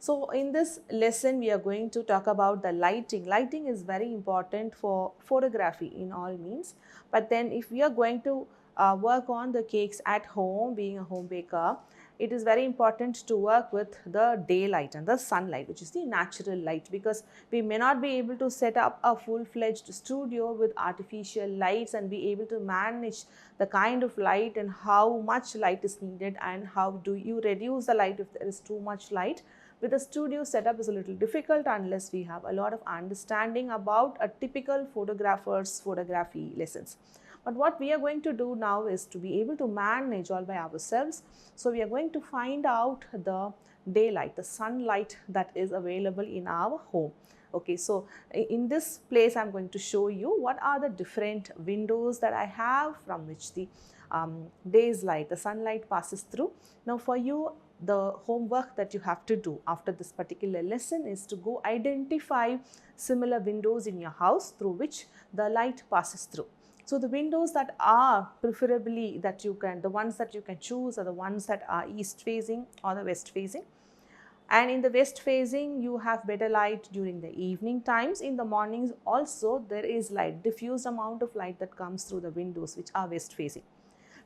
So in this lesson, we are going to talk about the lighting. Lighting is very important for photography in all means. But then if we are going to work on the cakes at home, being a home baker, it is very important to work with the daylight and the sunlight, which is the natural light, because we may not be able to set up a full-fledged studio with artificial lights and be able to manage the kind of light and how much light is needed and how do you reduce the light if there is too much light. With a studio setup is a little difficult unless we have a lot of understanding about a typical photographer's photography lessons. But what we are going to do now is to be able to manage all by ourselves. So we are going to find out the daylight, the sunlight that is available in our home. Okay, so in this place I'm going to show you what are the different windows that I have from which the day's light, the sunlight passes through. Now for you, the homework that you have to do after this particular lesson is to go identify similar windows in your house through which the light passes through. So the windows that are preferably that you can, the ones that you can choose are the ones that are east facing or the west facing. And in the west facing, you have better light during the evening times. In the mornings also there is light, diffused amount of light that comes through the windows which are west facing.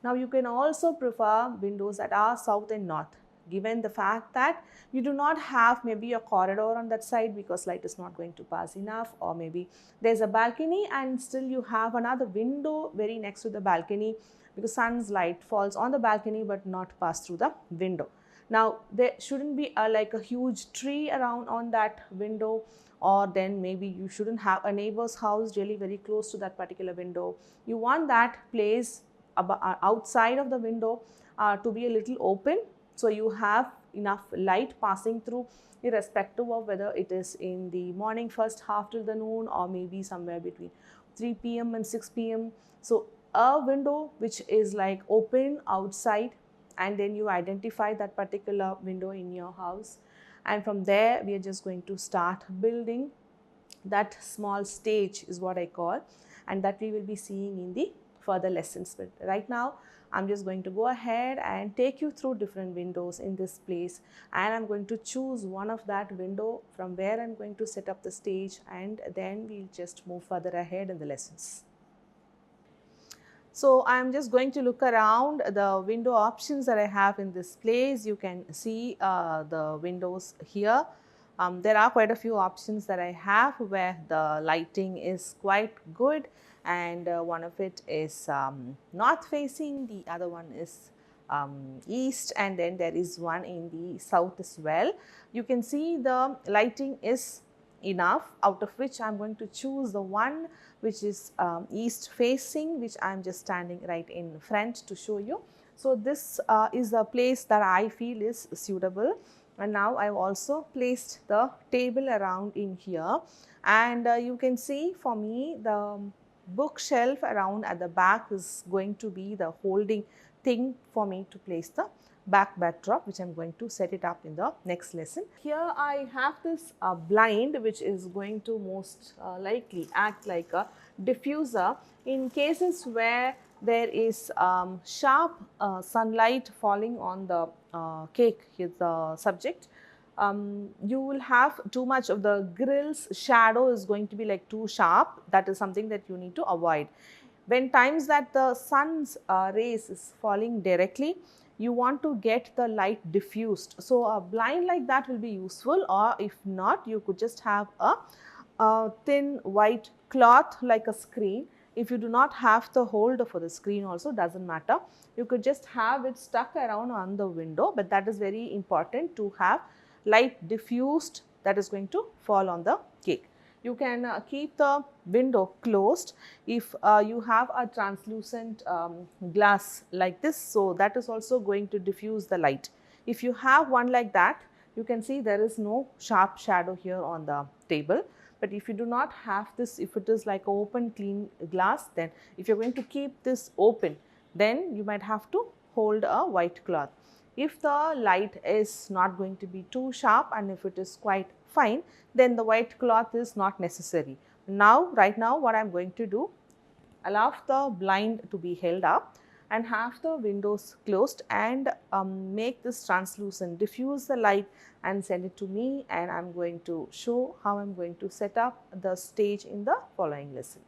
Now you can also prefer windows that are south and north, given the fact that you do not have maybe a corridor on that side because light is not going to pass enough, or maybe there's a balcony and still you have another window very next to the balcony because sun's light falls on the balcony but not pass through the window. Now there shouldn't be like a huge tree around on that window, or then maybe you shouldn't have a neighbor's house really very close to that particular window. You want that place outside of the window to be a little open, so you have enough light passing through irrespective of whether it is in the morning first half till the noon or maybe somewhere between 3 p.m. and 6 p.m. So a window which is like open outside, and then you identify that particular window in your house, and from there we are just going to start building that small stage is what I call, and that we will be seeing in the further lessons. But right now I'm just going to go ahead and take you through different windows in this place, and I'm going to choose one of that window from where I'm going to set up the stage, and then we'll just move further ahead in the lessons. So I'm just going to look around the window options that I have in this place. You can see the windows here. There are quite a few options that I have where the lighting is quite good, and one of it is north facing, the other one is east, and then there is one in the south as well. You can see the lighting is enough, out of which I am going to choose the one which is east facing, which I am just standing right in front to show you. So this is a place that I feel is suitable, and now I have also placed the table around in here, and you can see for me the bookshelf around at the back is going to be the holding thing for me to place the backdrop, which I am going to set it up in the next lesson. Here I have this blind which is going to most likely act like a diffuser in cases where there is sharp sunlight falling on the cake, here the subject. You will have too much of the grill's shadow is going to be like too sharp. That is something that you need to avoid. When times that the sun's rays is falling directly, you want to get the light diffused. So a blind like that will be useful, or if not, you could just have a thin white cloth like a screen. If you do not have the holder for the screen also, doesn't matter. You could just have it stuck around on the window, but that is very important to have light diffused that is going to fall on the cake. You can keep the window closed if you have a translucent glass like this, so that is also going to diffuse the light. If you have one like that, you can see there is no sharp shadow here on the table. But if you do not have this, if it is like open clean glass, then if you are going to keep this open, then you might have to hold a white cloth. If the light is not going to be too sharp and if it is quite fine, then the white cloth is not necessary. Now, right now what I am going to do, allow the blind to be held up. and have the windows closed, and make this translucent, diffuse the light and send it to me, and I'm going to show how I'm going to set up the stage in the following lesson.